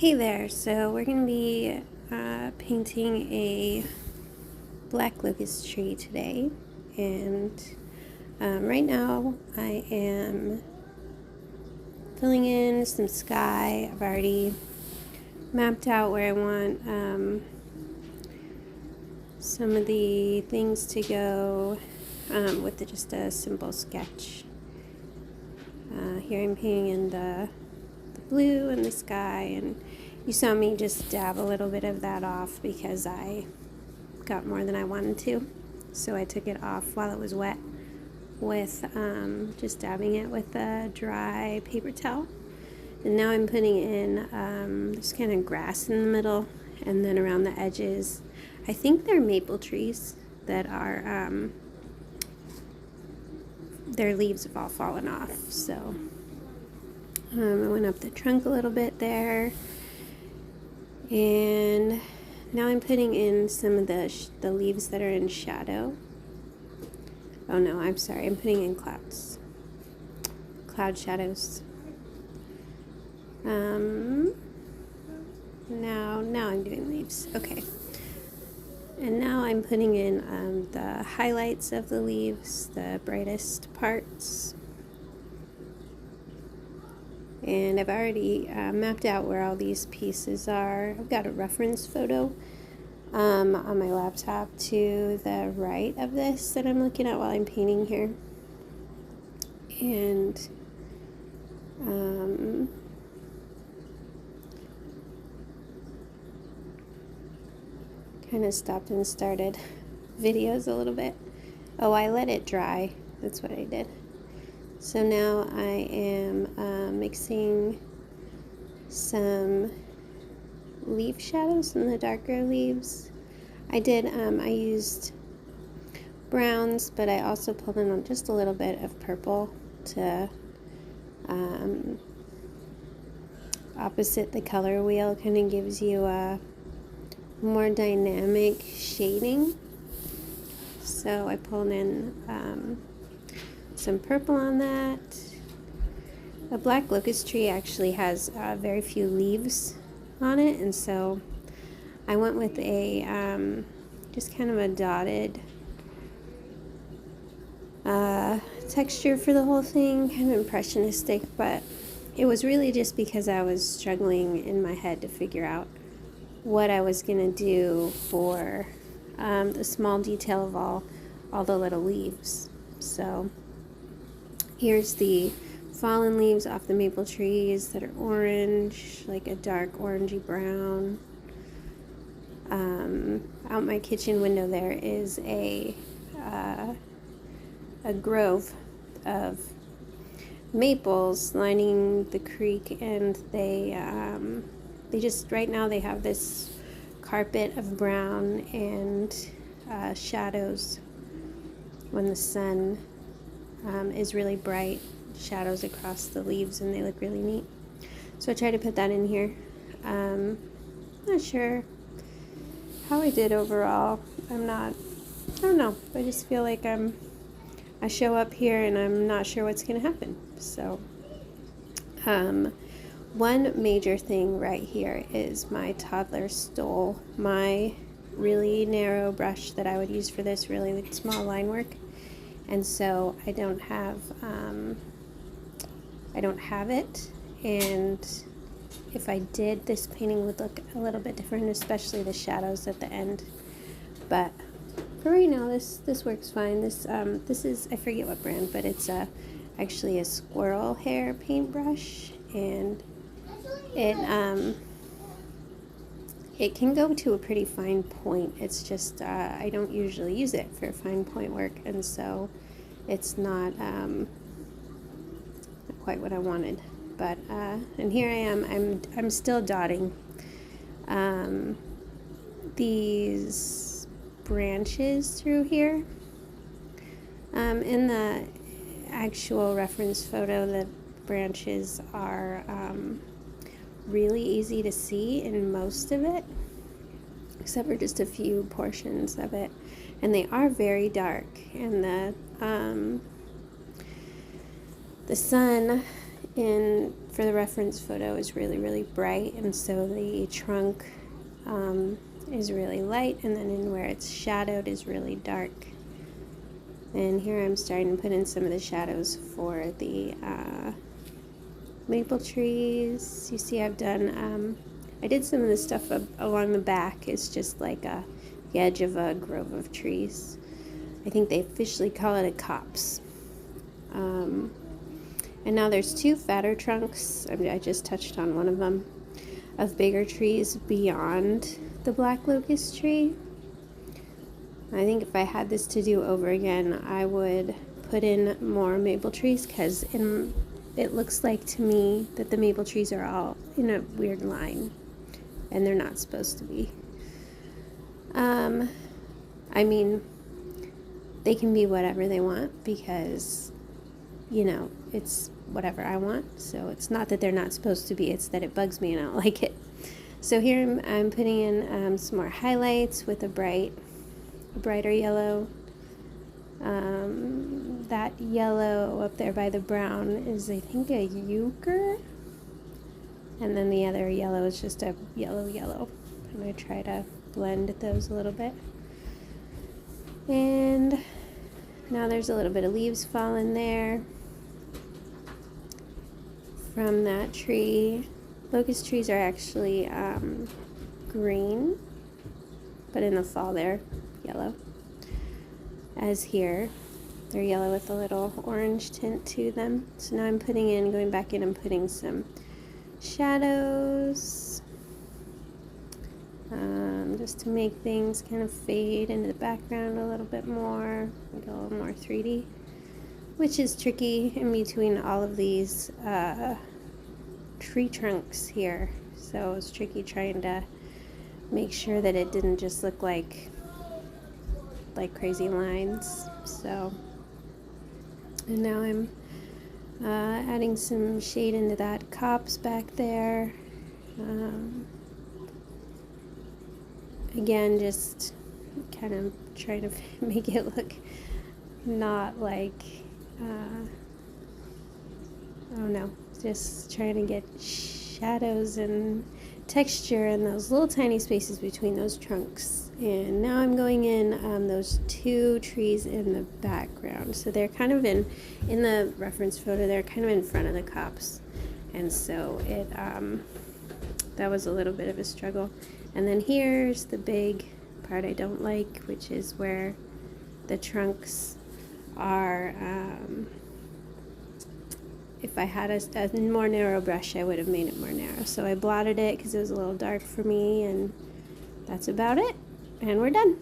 Hey there, so we're going to be painting a black locust tree today, and right now I am filling in some sky. I've already mapped out where I want some of the things to go with just a simple sketch. Here I'm painting in the blue and the sky, and you saw me just dab a little bit of that off because I got more than I wanted to, so I took it off while it was wet with just dabbing it with a dry paper towel. And now I'm putting in this kind of grass in the middle, and then around the edges I think they're maple trees that are their leaves have all fallen off, so I went up the trunk a little bit there, and now I'm putting in some of the leaves that are in shadow. Oh no, I'm sorry, I'm putting in cloud shadows. Now I'm doing leaves. Okay, and now I'm putting in the highlights of the leaves, the brightest parts. And I've already mapped out where all these pieces are. I've got a reference photo on my laptop to the right of this that I'm looking at while I'm painting here. And kind of stopped and started videos a little bit. Oh, I let it dry. That's what I did. So now I am mixing some leaf shadows in the darker leaves. I used browns, but I also pulled in just a little bit of purple to opposite the color wheel. Kind of gives you a more dynamic shading. So I pulled in some purple on that. A black locust tree actually has very few leaves on it, and so I went with a just kind of a dotted texture for the whole thing, kind of impressionistic, but it was really just because I was struggling in my head to figure out what I was gonna do for the small detail of all the little leaves. So here's the fallen leaves off the maple trees that are orange, like a dark orangey brown. Out my kitchen window there is a grove of maples lining the creek, and they just, right now they have this carpet of brown and shadows when the sun is really bright, shadows across the leaves, and they look really neat. So I tried to put that in here. Not sure how I did overall. I don't know. I just feel like I show up here and I'm not sure what's gonna happen. So one major thing right here is my toddler stole my really narrow brush that I would use for this really small line work. And so I don't have it, and if I did, this painting would look a little bit different, especially the shadows at the end. But for right now, this works fine. This is, I forget what brand, but it's actually a squirrel hair paintbrush, and it can go to a pretty fine point. It's just I don't usually use it for fine point work, and so it's not quite what I wanted. But and here I am. I'm still dotting these branches through here. In the actual reference photo, the branches are really easy to see in most of it, except for just a few portions of it, and they are very dark, and the sun for for the reference photo is really, really bright, and so the trunk is really light, and then in where it's shadowed is really dark. And here I'm starting to put in some of the shadows for the maple trees. You see I've done, I did some of the stuff along the back. It's just like the edge of a grove of trees. I think they officially call it a copse. And now there's two fatter trunks, I just touched on one of them, of bigger trees beyond the black locust tree. I think if I had this to do over again, I would put in more maple trees, because it looks like to me that the maple trees are all in a weird line, and they're not supposed to be. I mean, they can be whatever they want, because, you know, it's whatever I want. So it's not that they're not supposed to be, it's that it bugs me and I don't like it. So here I'm putting in some more highlights with a brighter yellow. That yellow up there by the brown is, I think, a euchre. And then the other yellow is just a yellow. I'm going to try to blend those a little bit. And now there's a little bit of leaves falling there from that tree. Locust trees are actually green, but in the fall they're yellow. As here, they're yellow with a little orange tint to them. So now I'm going back in and putting some shadows, just to make things kind of fade into the background a little bit more, make it a little more 3D, which is tricky in between all of these tree trunks here. So it's tricky trying to make sure that it didn't just look like crazy lines. So, and now I'm adding some shade into that copse back there. Again, just kind of trying to make it look not like, I don't know, just trying to get shadows and texture in those little tiny spaces between those trunks. And now I'm going in those two trees in the background. So they're kind of in the reference photo, they're kind of in front of the copse. And so that was a little bit of a struggle. And then here's the big part I don't like, which is where the trunks are. If I had a more narrow brush, I would have made it more narrow. So I blotted it because it was a little dark for me, and that's about it. And we're done.